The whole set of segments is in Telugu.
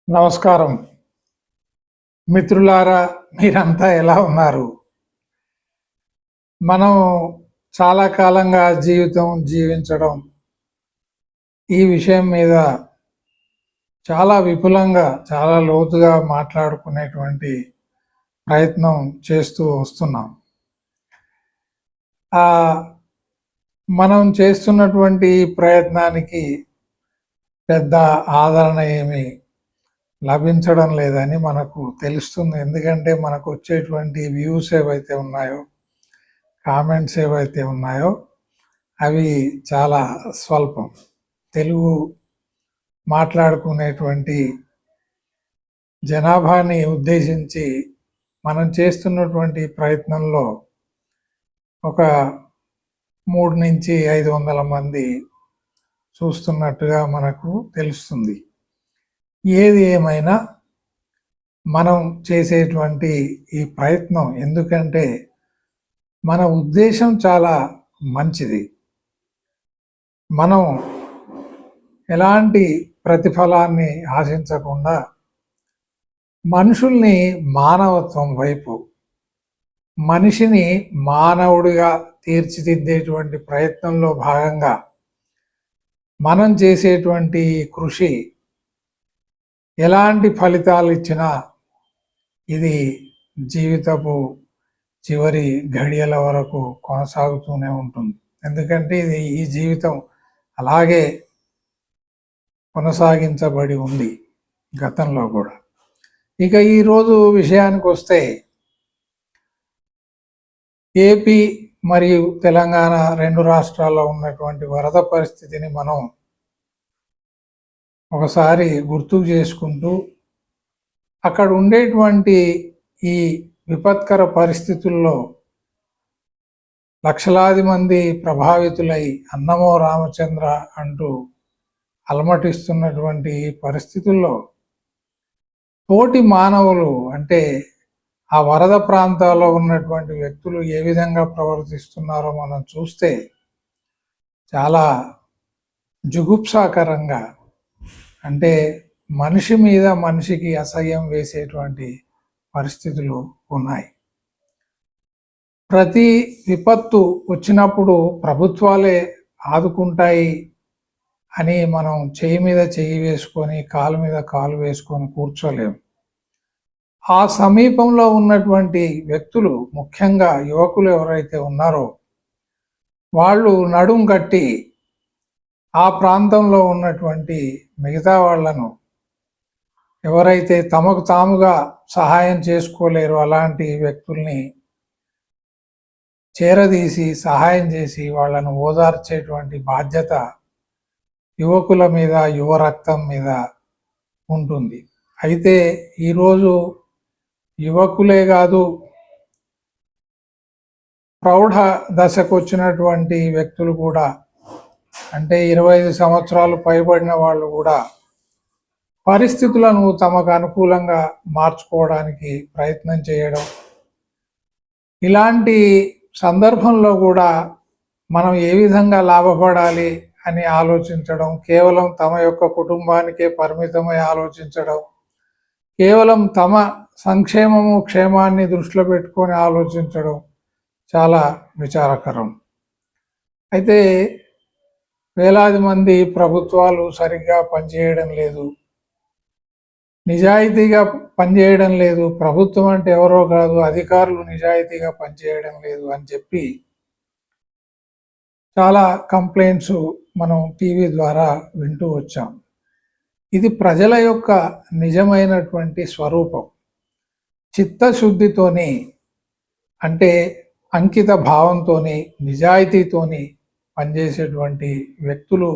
నమస్కారం మిత్రులారా, మీరంతా ఎలా ఉన్నారు? మనం చాలా కాలంగా జీవించడం ఈ విషయం మీద చాలా విపులంగా, చాలా లోతుగా మాట్లాడుకునేటువంటి ప్రయత్నం చేస్తూ వస్తున్నాం. మనం చేస్తున్నటువంటి ప్రయత్నానికి పెద్ద ఆదరణ ఏమి లభించడం లేదని మనకు తెలుస్తుంది. ఎందుకంటే మనకు వచ్చేటువంటి వ్యూస్ ఏవైతే ఉన్నాయో, కామెంట్స్ ఏవైతే ఉన్నాయో అవి చాలా స్వల్పం. తెలుగు మాట్లాడుకునేటువంటి జనాభాని ఉద్దేశించి మనం చేస్తున్నటువంటి ప్రయత్నంలో ఒక 3 నుంచి 500 మంది చూస్తున్నట్టుగా మనకు తెలుస్తుంది. ఏది ఏమైనా మనం చేసేటువంటి ఈ ప్రయత్నం, ఎందుకంటే మన ఉద్దేశం చాలా మంచిది. మనం ఎలాంటి ప్రతిఫలాన్ని ఆశించకుండా మనుషుల్ని మానవత్వం వైపు, మనిషిని మానవుడిగా తీర్చిదిద్దేటువంటి ప్రయత్నంలో భాగంగా మనం చేసేటువంటి కృషి ఎలాంటి ఫలితాలు ఇచ్చినా ఇది జీవితపు చివరి ఘడియల వరకు కొనసాగుతూనే ఉంటుంది. ఎందుకంటే ఇది ఈ జీవితం అలాగే కొనసాగించబడి ఉంది గతంలో కూడా. ఇక ఈరోజు విషయానికి వస్తే, ఏపీ మరియు తెలంగాణ 2 రాష్ట్రాల్లో ఉన్నటువంటి వరద పరిస్థితిని మనం ఒకసారి గుర్తుకు చేసుకుంటూ, అక్కడ ఉండేటువంటి ఈ విపత్కర పరిస్థితుల్లో లక్షలాది మంది ప్రభావితులై అన్నమో రామచంద్ర అంటూ అలమటిస్తున్నటువంటి పరిస్థితుల్లో తోటి మానవులు, అంటే ఆ వరద ప్రాంతాల్లో ఉన్నటువంటి వ్యక్తులు ఏ విధంగా ప్రవర్తిస్తున్నారో మనం చూస్తే చాలా జుగుప్సాకరంగా, అంటే మనిషి మీద మనిషికి అసహ్యం వేసేటువంటి పరిస్థితులు ఉన్నాయి. ప్రతి విపత్తు వచ్చినప్పుడు ప్రభుత్వాలే ఆదుకుంటాయి అని మనం చెయ్యి మీద చెయ్యి వేసుకొని, కాలు మీద కాలు వేసుకొని కూర్చోలేము. ఆ సమీపంలో ఉన్నటువంటి వ్యక్తులు, ముఖ్యంగా యువకులు ఎవరైతే ఉన్నారో వాళ్ళు నడుం కట్టి ఆ ప్రాంతంలో ఉన్నటువంటి మిగతా వాళ్లను, ఎవరైతే తమకు తాముగా సహాయం చేసుకోలేరు అలాంటి వ్యక్తుల్ని చేరదీసి సహాయం చేసి వాళ్ళను ఓదార్చేటువంటి బాధ్యత యువకుల మీద, యువ రక్తం మీద ఉంటుంది. అయితే ఈరోజు యువకులే కాదు, ప్రౌఢ దశకు వచ్చినటువంటి వ్యక్తులు కూడా, అంటే 25 సంవత్సరాలు పైబడిన వాళ్ళు కూడా పరిస్థితులను తమకు అనుకూలంగా మార్చుకోవడానికి ప్రయత్నం చేయడం, ఇలాంటి సందర్భంలో కూడా మనం ఏ విధంగా లాభపడాలి అని ఆలోచించడం, కేవలం తమ యొక్క కుటుంబానికే పరిమితమై ఆలోచించడం, కేవలం తమ సంక్షేమము క్షేమాన్ని దృష్టిలో పెట్టుకొని ఆలోచించడం చాలా విచారకరం. అయితే వేలాది మంది ప్రభుత్వాలు సరిగ్గా పనిచేయడం లేదు, నిజాయితీగా పనిచేయడం లేదు. ప్రభుత్వం అంటే ఎవరో కాదు, అధికారులు నిజాయితీగా పనిచేయడం లేదు అని చెప్పి చాలా కంప్లైంట్స్ మనం టీవీ ద్వారా వింటూ వచ్చాం. ఇది ప్రజల యొక్క నిజమైనటువంటి స్వరూపం. చిత్తశుద్ధితోని, అంటే అంకిత భావంతోని, నిజాయితీతోని పనిచేసేటువంటి వ్యక్తులు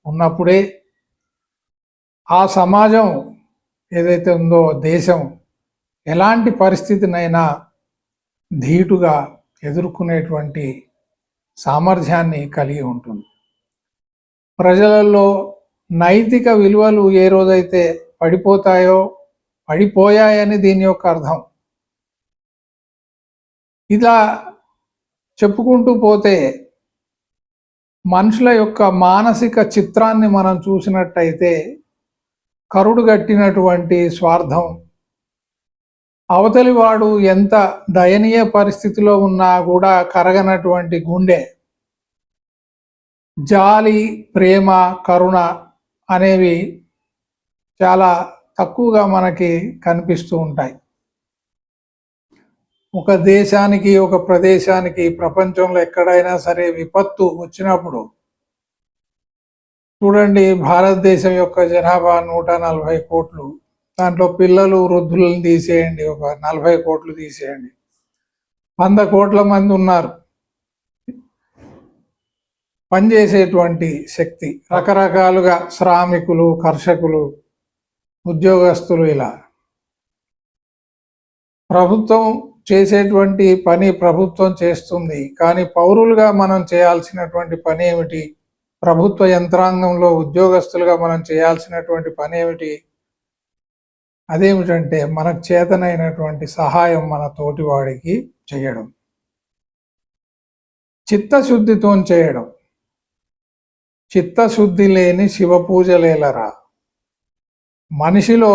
ఉన్నప్పుడే ఆ సమాజం ఏదైతే ఉందో, దేశం ఎలాంటి పరిస్థితినైనా ధీటుగా ఎదుర్కొనేటువంటి సామర్థ్యాన్ని కలిగి ఉంటుంది. ప్రజలలో నైతిక విలువలు ఏ రోజైతే పడిపోయాయని దీని యొక్క అర్థం. ఇలా చెప్పుకుంటూ పోతే మనుషుల యొక్క మానసిక చిత్రాన్ని మనం చూసినట్టయితే కరుడుగట్టినటువంటి స్వార్థం, అవతలి వాడు ఎంత దయనీయ పరిస్థితిలో ఉన్నా కూడా కరగనటువంటి గుండె, జాలి, ప్రేమ, కరుణ అనేవి చాలా తక్కువగా మనకి కనిపిస్తూ ఉంటాయి. ఒక దేశానికి, ఒక ప్రదేశానికి, ప్రపంచంలో ఎక్కడైనా సరే విపత్తు వచ్చినప్పుడు చూడండి, భారతదేశం యొక్క జనాభా 140 కోట్లు. దాంట్లో పిల్లలు, వృద్ధులను తీసేయండి, ఒక 40 కోట్లు తీసేయండి, 100 కోట్ల మంది ఉన్నారు. పనిచేసేటువంటి శక్తి రకరకాలుగా శ్రామికులు, కర్షకులు, ఉద్యోగస్తులు, ఇలా ప్రభుత్వం చేసేటువంటి పని ప్రభుత్వం చేస్తుంది. కానీ పౌరులుగా మనం చేయాల్సినటువంటి పని ఏమిటి? ప్రభుత్వ యంత్రాంగంలో ఉద్యోగస్తులుగా మనం చేయాల్సినటువంటి పని ఏమిటి? అదేమిటంటే మనకు చేతనైనటువంటి సహాయం మన తోటివాడికి చేయడం, చిత్తశుద్ధితో చేయడం. చిత్తశుద్ధి లేని శివ పూజలేలరా. మనిషిలో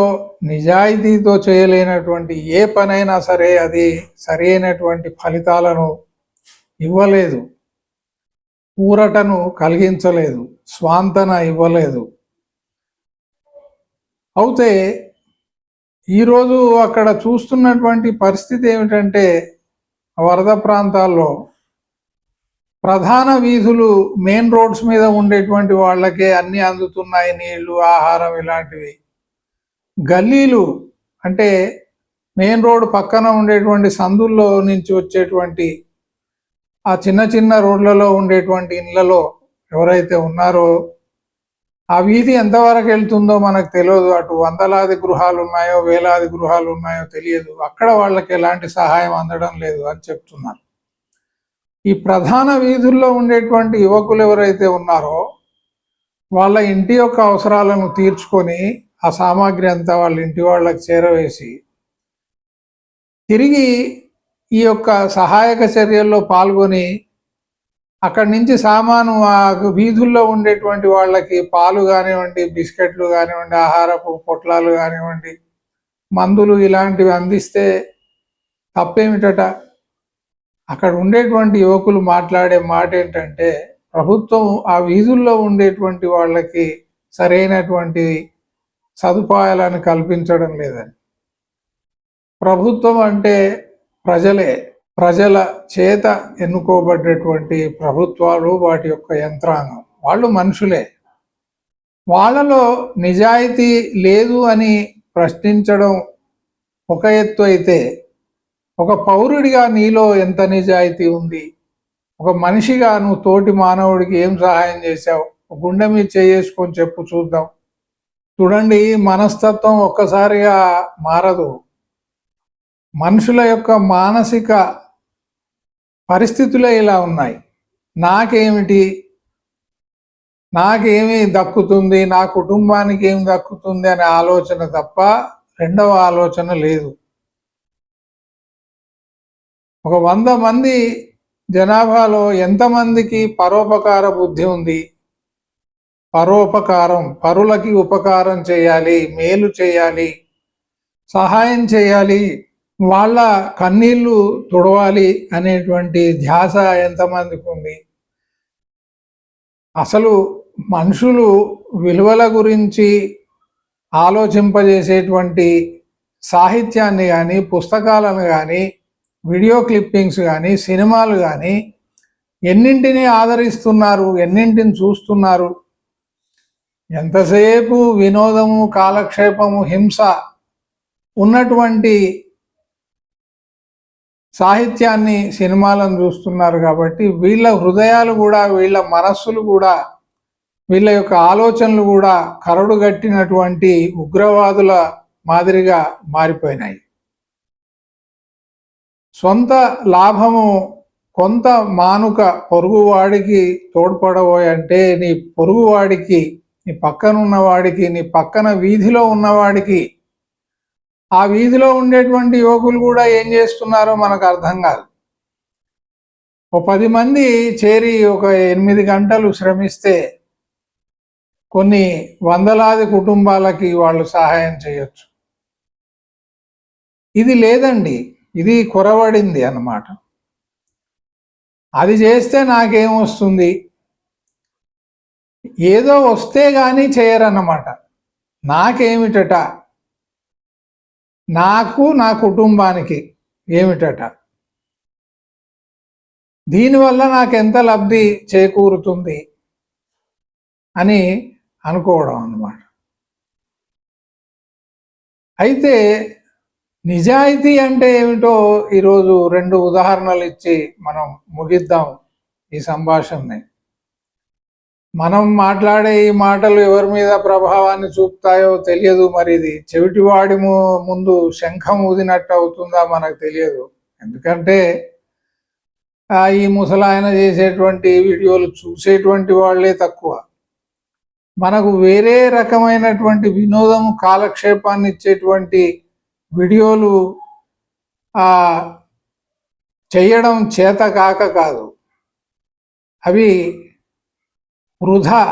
నిజాయితీతో చేయలేనటువంటి ఏ పనైనా సరే అది సరైనటువంటి ఫలితాలను ఇవ్వలేదు, ఊరటను కలిగించలేదు, స్వాంతన ఇవ్వలేదు. అయితే ఈరోజు అక్కడ చూస్తున్నటువంటి పరిస్థితి ఏమిటంటే, వరద ప్రాంతాల్లో ప్రధాన వీధులు, మెయిన్ రోడ్స్ మీద ఉండేటువంటి వాళ్ళకే అన్నీ అందుతున్నాయి, నీళ్లు, ఆహారం, ఇలాంటివి. గల్లీలు అంటే మెయిన్ రోడ్ పక్కన ఉండేటువంటి సందుల్లో నుంచి వచ్చేటువంటి ఆ చిన్న చిన్న రోడ్లలో ఉండేటువంటి ఇళ్లలో ఎవరైతే ఉన్నారో ఆ వీధి ఎంతవరకు వెళ్తుందో మనకు తెలియదు. అటు వందలాది గృహాలు ఉన్నాయో, వేలాది గృహాలు ఉన్నాయో తెలియదు. అక్కడ వాళ్ళకి ఎలాంటి సహాయం అందడం లేదు అని చెప్తున్నారు. ఈ ప్రధాన వీధుల్లో ఉండేటువంటి యువకులు ఎవరైతే ఉన్నారో వాళ్ళ ఇంటి యొక్క అవసరాలను తీర్చుకొని ఆ సామాగ్రి అంతా వాళ్ళ ఇంటి వాళ్ళకి చేరవేసి తిరిగి ఈ యొక్క సహాయక చర్యల్లో పాల్గొని అక్కడి నుంచి సామాను ఆ వీధుల్లో ఉండేటువంటి వాళ్ళకి పాలు కానివ్వండి, బిస్కెట్లు కానివ్వండి, ఆహారపు పొట్లాలు కానివ్వండి, మందులు ఇలాంటివి అందిస్తే తప్పేమిటట? అక్కడ ఉండేటువంటి యువకులు మాట్లాడే మాట ఏంటంటే, ప్రభుత్వం ఆ వీధుల్లో ఉండేటువంటి వాళ్ళకి సరైనటువంటి సదుపాయాలను కల్పించడం లేదని. ప్రభుత్వం అంటే ప్రజలే, ప్రజల చేత ఎన్నుకోబడ్డటువంటి ప్రభుత్వాలు, వాటి యొక్క యంత్రాంగం, వాళ్ళు మనుషులే. వాళ్ళలో నిజాయితీ లేదు అని ప్రశ్నించడం ఒక ఎత్తు అయితే, ఒక పౌరుడిగా నీలో ఎంత నిజాయితీ ఉంది, ఒక మనిషిగా నువ్వు తోటి మానవుడికి ఏం సహాయం చేశావు, గుండె మీద చేసుకొని చెప్పు చూద్దాం. చూడండి, మనస్తత్వం ఒక్కసారిగా మారదు. మనుషుల యొక్క మానసిక పరిస్థితులే ఇలా ఉన్నాయి. నాకేమిటి, నాకేమి దక్కుతుంది, నా కుటుంబానికి ఏమి దక్కుతుంది అనే ఆలోచన తప్ప రెండవ ఆలోచన లేదు. ఒక 100 మంది జనాభాలో ఎంతమందికి పరోపకార బుద్ధి ఉంది? పరోపకారం, పరులకి ఉపకారం చేయాలి, మేలు చేయాలి, సహాయం చేయాలి, వాళ్ళ కన్నీళ్లు తుడవాలి అనేటువంటి ధ్యాస ఎంతమందికి ఉంది? అసలు మనుషులు విలువల గురించి ఆలోచింపజేసేటువంటి సాహిత్యాన్ని కానీ, పుస్తకాలను కానీ, వీడియో క్లిప్పింగ్స్ కానీ, సినిమాలు కానీ ఎన్నింటినీ ఆదరిస్తున్నారు, ఎన్నింటిని చూస్తున్నారు? ఎంతసేపు వినోదము, కాలక్షేపము, హింస ఉన్నటువంటి సాహిత్యాన్ని, సినిమాలను చూస్తున్నారు. కాబట్టి వీళ్ళ హృదయాలు కూడా, వీళ్ళ మనస్సులు కూడా, వీళ్ళ యొక్క ఆలోచనలు కూడా కరడుగట్టినటువంటి ఉగ్రవాదుల మాదిరిగా మారిపోయినాయి. సొంత లాభము కొంత మానుక పొరుగువాడికి తోడ్పడబోయంటే, నీ పొరుగువాడికి, నీ పక్కన ఉన్నవాడికి, నీ పక్కన వీధిలో ఉన్నవాడికి, ఆ వీధిలో ఉండేటువంటి యువకులు కూడా ఏం చేస్తున్నారో మనకు అర్థం కాదు. ఒక 10 మంది చేరి ఒక 8 గంటలు శ్రమిస్తే కొన్ని వందలాది కుటుంబాలకి వాళ్ళు సహాయం చేయొచ్చు. ఇది లేదండి, ఇది కొరవడింది అన్నమాట. అది చేస్తే నాకేమొస్తుంది, ఏదో వస్తే కానీ చేయరన్నమాట. నాకేమిటట, నాకు నా కుటుంబానికి ఏమిటట, దీనివల్ల నాకెంత లబ్ధి చేకూరుతుంది అని అనుకోవడం అన్నమాట. అయితే నిజాయితీ అంటే ఏమిటో ఈరోజు 2 ఉదాహరణలు ఇచ్చి మనం ముగిద్దాం ఈ సంభాషణని. మనం మాట్లాడే ఈ మాటలు ఎవరి మీద ప్రభావాన్ని చూపుతాయో తెలియదు. మరి ఇది చెవిటివాడి ముందు శంఖం ఊదినట్టు అవుతుందా మనకు తెలియదు. ఎందుకంటే ఈ ముసలాయన చేసేటువంటి వీడియోలు చూసేటువంటి వాళ్ళే తక్కువ. మనకు వేరే రకమైనటువంటి వినోదం, కాలక్షేపాన్ని ఇచ్చేటువంటి వీడియోలు చేయడం చేత కాక కాదు, అవి వృధా.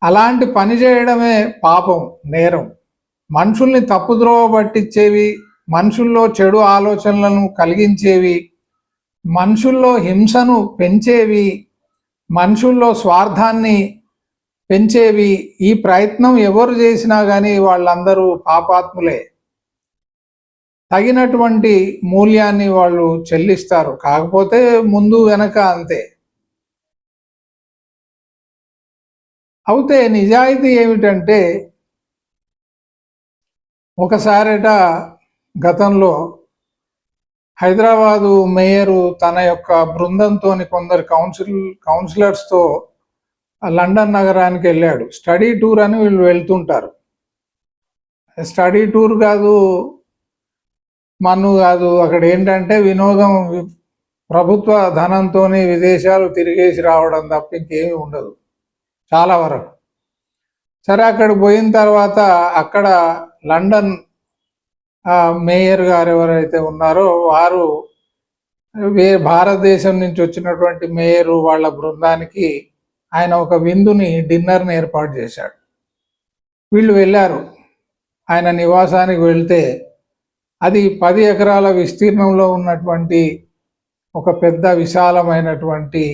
అలాంటి పని చేయడమే పాపం, నేరం. మనుషుల్ని తప్పుద్రోవ పట్టించేవి, మనుషుల్లో చెడు ఆలోచనలను కలిగించేవి, మనుషుల్లో హింసను పెంచేవి, మనుషుల్లో స్వార్థాన్ని పెంచేవి, ఈ ప్రయత్నం ఎవరు చేసినా కానీ వాళ్ళందరూ పాపాత్ములే. తగినటువంటి మూల్యాన్ని వాళ్ళు చెల్లిస్తారు, కాకపోతే ముందు వెనక అంతే. అయితే నిజాయితీ ఏమిటంటే, ఒకసారిట గతంలో హైదరాబాదు మేయరు తన యొక్క బృందంతో కొందరు కౌన్సిలర్స్తో లండన్ నగరానికి వెళ్ళాడు. స్టడీ టూర్ అని వీళ్ళు వెళ్తుంటారు. స్టడీ టూర్ కాదు, మన్ను కాదు, అక్కడ ఏంటంటే వినోదం, ప్రభుత్వ ధనంతో విదేశాలు తిరిగేసి రావడం తప్ప ఇంకేమీ ఉండదు చాలా వరకు. సరే, అక్కడికి పోయిన తర్వాత అక్కడ లండన్ మేయర్ గారు ఎవరైతే ఉన్నారో వారు భారతదేశం నుంచి వచ్చినటువంటి మేయరు వాళ్ళ బృందానికి ఆయన ఒక విందుని, డిన్నర్ని ఏర్పాటు చేశాడు. వీళ్ళు వెళ్ళారు. ఆయన నివాసానికి వెళ్తే అది 10 ఎకరాల విస్తీర్ణంలో ఉన్నటువంటి ఒక పెద్ద విశాలమైనటువంటి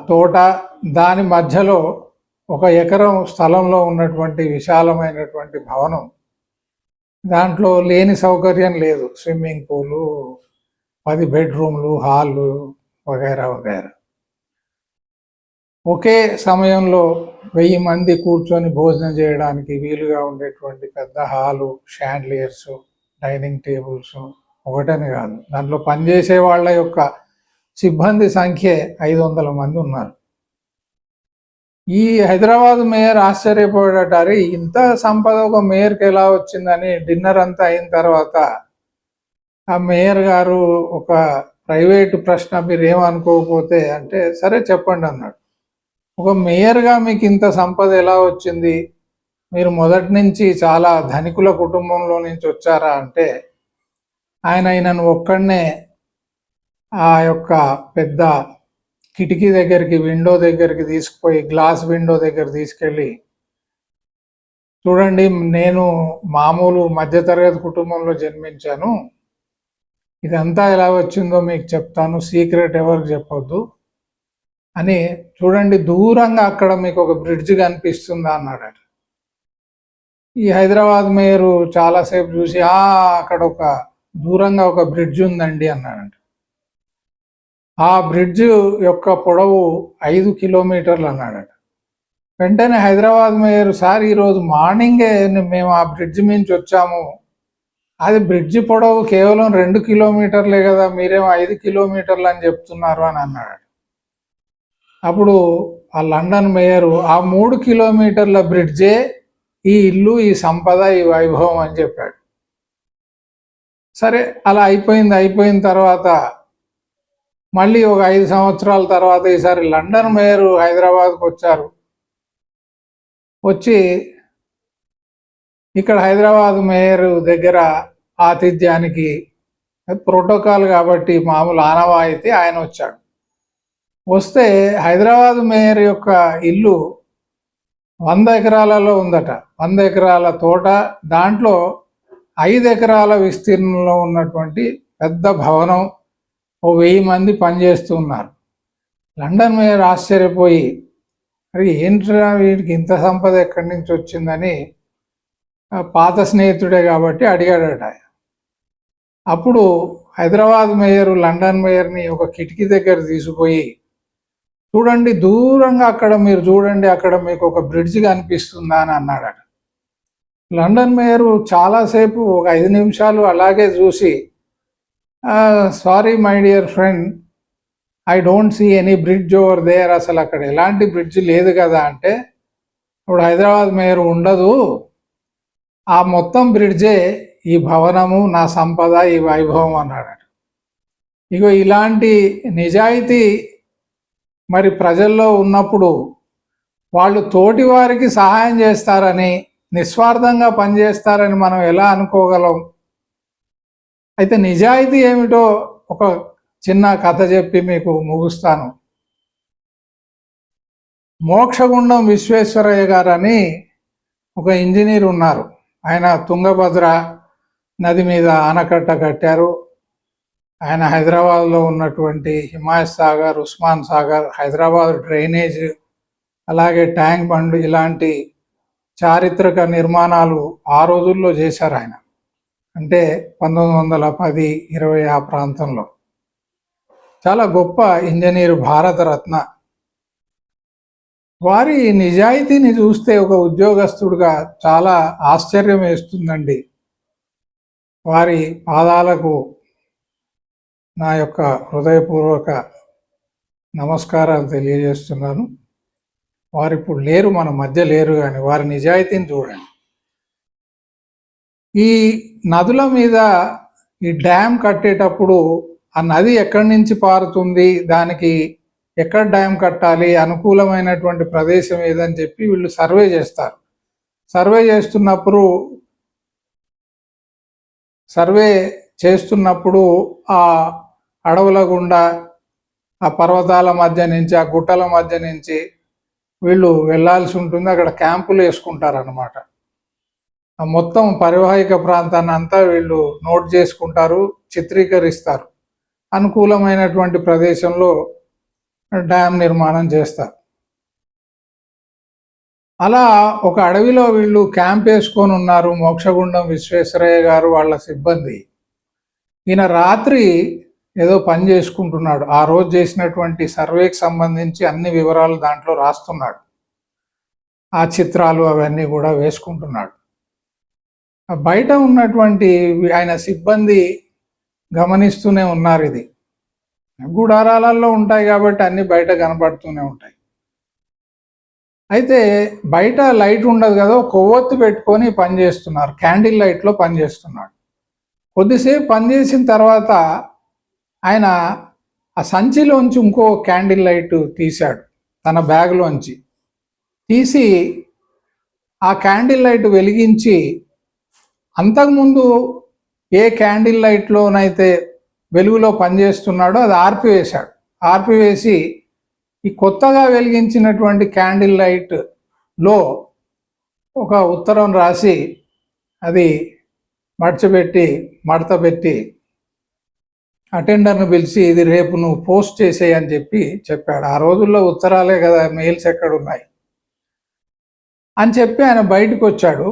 తోట, దాని మధ్యలో 1 ఎకరం స్థలంలో ఉన్నటువంటి విశాలమైనటువంటి భవనం. దాంట్లో లేని సౌకర్యం లేదు, స్విమ్మింగ్ పూలు, 10 బెడ్రూమ్లు, హాళ్ళు వగైరా వగైరా. ఒకే సమయంలో 1000 మంది కూర్చొని భోజనం చేయడానికి వీలుగా ఉండేటువంటి పెద్ద హాలు, షాండ్లియర్స్, డైనింగ్ టేబుల్స్ ఒకటని కాదు, దాంట్లో పనిచేసే వాళ్ళ యొక్క సిబ్బంది సంఖ్య 500 మంది ఉన్నారు. ఈ హైదరాబాద్ మేయర్ ఆశ్చర్యపోయాడట, అరే ఇంత సంపద ఒక మేయర్కి ఎలా వచ్చిందని. డిన్నర్ అంతా అయిన తర్వాత ఆ మేయర్ గారు ఒక ప్రైవేటు ప్రశ్న, మీరు ఏమనుకోకపోతే అంటే, సరే చెప్పండి అన్నాడు. ఒక మేయర్గా మీకు ఇంత సంపద ఎలా వచ్చింది, మీరు మొదటి నుంచి చాలా ధనికుల కుటుంబంలో నుంచి వచ్చారా అంటే, ఆయనను ఒక్కడనే ఆ యొక్క పెద్ద కిటికీ దగ్గరికి, విండో దగ్గరికి తీసుకుపోయి, గ్లాస్ విండో దగ్గర తీసుకెళ్ళి, చూడండి నేను మామూలు మధ్యతరగతి కుటుంబంలో జన్మించాను, ఇదంతా ఎలా వచ్చిందో మీకు చెప్తాను, సీక్రెట్ ఎవరికి చెప్పొద్దు అని, చూడండి దూరంగా అక్కడ మీకు ఒక బ్రిడ్జ్ కనిపిస్తుందా అన్నాడట. ఈ హైదరాబాద్ మేయరు చాలాసేపు చూసి, అక్కడ ఒక దూరంగా ఒక బ్రిడ్జ్ ఉందండి అన్నాడంట. ఆ బ్రిడ్జ్ యొక్క పొడవు 5 కిలోమీటర్లు అన్నాడట. వెంటనే హైదరాబాద్ మేయర్, సార్ ఈరోజు మార్నింగే మేము ఆ బ్రిడ్జ్ మించి వచ్చాము, అది బ్రిడ్జ్ పొడవు కేవలం 2 కిలోమీటర్లే కదా, మీరేమో 5 కిలోమీటర్లు అని చెప్తున్నారు అని అన్నాడు. అప్పుడు ఆ లండన్ మేయరు, ఆ 3 కిలోమీటర్ల బ్రిడ్జే ఈ ఇల్లు, ఈ సంపద, ఈ వైభవం అని చెప్పాడు. సరే, అలా అయిపోయిన తర్వాత మళ్ళీ ఒక 5 సంవత్సరాల తర్వాత ఈసారి లండన్ మేయరు హైదరాబాద్కు వచ్చారు. వచ్చి ఇక్కడ హైదరాబాద్ మేయర్ దగ్గర ఆతిథ్యానికి, ప్రోటోకాల్ కాబట్టి మామూలు ఆనవాయితీ, ఆయన వచ్చాడు. వస్తే హైదరాబాద్ మేయర్ యొక్క ఇల్లు 100 ఎకరాలలో ఉందట. 100 ఎకరాల తోట, దాంట్లో 5 ఎకరాల విస్తీర్ణంలో ఉన్నటువంటి పెద్ద భవనం, 1000 మంది పనిచేస్తూ ఉన్నారు. లండన్ మేయర్ ఆశ్చర్యపోయి, మరి ఏంట్రా వీడికి ఇంత సంపద ఎక్కడి నుంచి వచ్చిందని పాత స్నేహితుడే కాబట్టి అడిగాడట. అప్పుడు హైదరాబాద్ మేయరు లండన్ మేయర్ని ఒక కిటికీ దగ్గర తీసుకుపోయి, చూడండి దూరంగా అక్కడ మీరు చూడండి, అక్కడ మీకు ఒక బ్రిడ్జ్ కనిపిస్తుందా అని అన్నాడట. లండన్ మేయరు చాలాసేపు, ఒక 5 నిమిషాలు అలాగే చూసి, sorry my dear friend, I don't see any bridge over there, అసలు అక్కడ ఎలాంటి బ్రిడ్జ్ లేదు కదా అంటే, ఇప్పుడు హైదరాబాద్ మేయర్ ఉండదు, ఆ మొత్తం బ్రిడ్జే ఈ భవనము, నా సంపద, ఈ వైభవం అన్నాడట. ఇగో ఇలాంటి నిజాయితీ మరి ప్రజల్లో ఉన్నప్పుడు వాళ్ళు తోటి వారికి సహాయం చేస్తారని, నిస్వార్థంగా పనిచేస్తారని మనం ఎలా అనుకోగలం? అయితే నిజాయితీ ఏమిటో ఒక చిన్న కథ చెప్పి మీకు ముగుస్తాను. మోక్షగుండం విశ్వేశ్వరయ్య గారని ఒక ఇంజనీర్ ఉన్నారు. ఆయన తుంగభద్ర నది మీద ఆనకట్ట కట్టారు. ఆయన హైదరాబాద్లో ఉన్నటువంటి హిమాయత్ సాగర్, ఉస్మాన్ సాగర్, హైదరాబాద్ డ్రైనేజ్, అలాగే ట్యాంక్ బండ్, ఇలాంటి చారిత్రక నిర్మాణాలు ఆ రోజుల్లో చేశారు ఆయన. అంటే 1910, 20 ఆ ప్రాంతంలో. చాలా గొప్ప ఇంజనీరు, భారతరత్న. వారి నిజాయితీని చూస్తే ఒక ఉద్యోగస్తుడుగా చాలా ఆశ్చర్యం వేస్తుందండి. వారి పాదాలకు నా యొక్క హృదయపూర్వక నమస్కారాలు తెలియజేస్తున్నాను. వారు ఇప్పుడు లేరు, మన మధ్య లేరు, కానీ వారి నిజాయితీని చూడండి. ఈ నదుల మీద ఈ డ్యామ్ కట్టేటప్పుడు ఆ నది ఎక్కడి నుంచి పారుతుంది, దానికి ఎక్కడ డ్యామ్ కట్టాలి, అనుకూలమైనటువంటి ప్రదేశం ఏదని చెప్పి వీళ్ళు సర్వే చేస్తారు. సర్వే చేస్తున్నప్పుడు ఆ అడవుల గుండా, ఆ పర్వతాల మధ్య నుంచి, ఆ గుట్టల మధ్య నుంచి వీళ్ళు వెళ్ళాల్సి ఉంటుంది. అక్కడ క్యాంపులు వేసుకుంటారు అన్నమాట. ఆ మొత్తం పరివాహిక ప్రాంతాన్ని అంతా వీళ్ళు నోట్ చేసుకుంటారు, చిత్రీకరిస్తారు. అనుకూలమైనటువంటి ప్రదేశంలో డ్యామ్ నిర్మాణం చేస్తారు. అలా ఒక అడవిలో వీళ్ళు క్యాంప్ వేసుకొని ఉన్నారు, మోక్షగుండం విశ్వేశ్వరయ్య గారు, వాళ్ళ సిబ్బంది. ఈయన రాత్రి ఏదో పని చేసుకుంటున్నాడు. ఆ రోజు చేసినటువంటి సర్వేకి సంబంధించి అన్ని వివరాలు దాంట్లో రాస్తున్నాడు. ఆ చిత్రాలు అవన్నీ కూడా వేసుకుంటున్నాడు. బయట ఉన్నటువంటి ఆయన సిబ్బంది గమనిస్తూనే ఉన్నారు. ఇది గుడారాలలో ఉంటాయి కాబట్టి అన్ని బయట కనబడుతూనే ఉంటాయి. అయితే బయట లైట్ ఉండదు కదా, కొవ్వొత్తి పెట్టుకొని పనిచేస్తున్నారు. క్యాండిల్ లైట్లో పనిచేస్తున్నాడు. కొద్దిసేపు పనిచేసిన తర్వాత ఆయన ఆ సంచిలోంచి ఇంకో క్యాండిల్ లైట్ తీశాడు. తన బ్యాగ్లోంచి తీసి ఆ క్యాండిల్ లైట్ వెలిగించి, అంతకుముందు ఏ క్యాండిల్ లైట్లోనైతే వెలుగులో పనిచేస్తున్నాడో అది ఆర్పివేశాడు. ఆర్పివేసి ఈ కొత్తగా వెలిగించినటువంటి క్యాండిల్ లైట్లో ఒక ఉత్తరం రాసి అది మడత పెట్టి అటెండర్ను పిలిచి, ఇది రేపు నువ్వు పోస్ట్ చేసేయని చెప్పాడు. ఆ రోజుల్లో ఉత్తరాలే కదా, మెయిల్స్ ఎక్కడున్నాయి అని చెప్పి ఆయన బయటకు వచ్చాడు.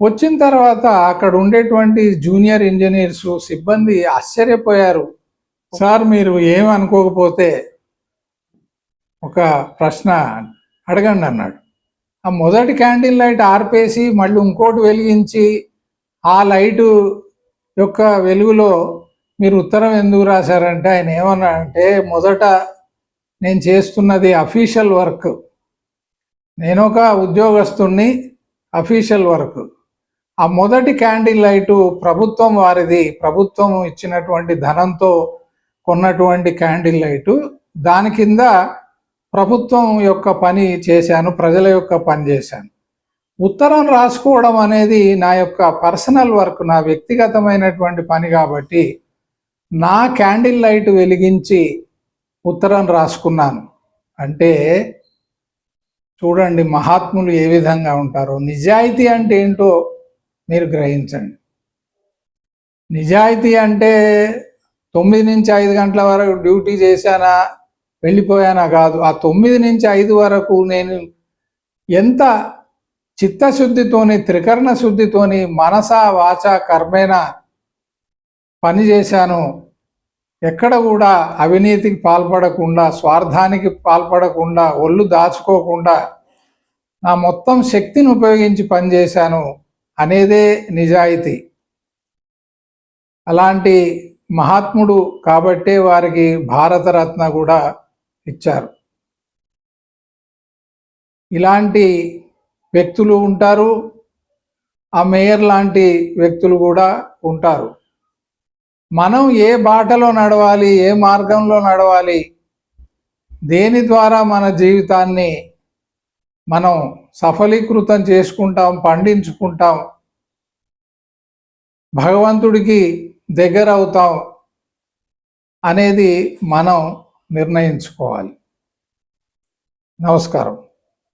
వచ్చిన తర్వాత అక్కడ ఉండేటువంటి జూనియర్ ఇంజనీర్స్, సిబ్బంది ఆశ్చర్యపోయారు. సార్, మీరు ఏమనుకోకపోతే ఒక ప్రశ్న అడగండి అన్నాడు. ఆ మొదటి క్యాండిల్ లైట్ ఆర్పేసి మళ్ళీ ఇంకోటి వెలిగించి ఆ లైటు యొక్క వెలుగులో మీరు ఉత్తరం ఎందుకు రాశారంటే, ఆయన ఏమన్నా అంటే, మొదట నేను చేస్తున్నది అఫీషియల్ వర్క్, నేను ఒక ఉద్యోగస్తుణ్ణి, అఫీషియల్ వర్క్. ఆ మొదటి క్యాండిల్ లైటు ప్రభుత్వం వారిది, ప్రభుత్వం ఇచ్చినటువంటి ధనంతో కొన్నటువంటి క్యాండిల్ లైటు. దాని కింద ప్రభుత్వం యొక్క పని చేశాను, ప్రజల యొక్క పని చేశాను. ఉత్తరం రాసుకోవడం అనేది నా యొక్క పర్సనల్ వర్క్, నా వ్యక్తిగతమైనటువంటి పని కాబట్టి నా క్యాండిల్ లైట్ వెలిగించి ఉత్తరం రాసుకున్నాను అంటే, చూడండి మహాత్ములు ఏ విధంగా ఉంటారో. నిజాయితీ అంటే ఏంటో మీరు గ్రహించండి. నిజాయితీ అంటే 9 నుంచి 5 గంటల వరకు డ్యూటీ చేశానా వెళ్ళిపోయానా కాదు. ఆ 9 నుంచి 5 వరకు నేను ఎంత చిత్తశుద్ధితోని, త్రికరణ శుద్ధితోని, మనస వాచ కర్మేణ పని చేశాను. ఎక్కడ కూడా అవినీతికి పాల్పడకుండా, స్వార్థానికి పాల్పడకుండా, ఒళ్ళు దాచుకోకుండా నా మొత్తం శక్తిని ఉపయోగించి పనిచేశాను అనేదే నిజాయితీ. అలాంటి మహాత్ముడు కాబట్టే వారికి భారతరత్న కూడా ఇచ్చారు. ఇలాంటి వ్యక్తులు ఉంటారు. ఆ మేయర్ లాంటి వ్యక్తులు కూడా ఉంటారు. మనం ఏ బాటలో నడవాలి, ఏ మార్గంలో నడవాలి, దేని ద్వారా మన జీవితాన్ని మనం సఫలీకృతం చేసుకుంటాం, పండించుకుంటాం, భగవంతుడికి దగ్గర అవుతాం అనేది మనం నిర్ణయించుకోవాలి. నమస్కారం.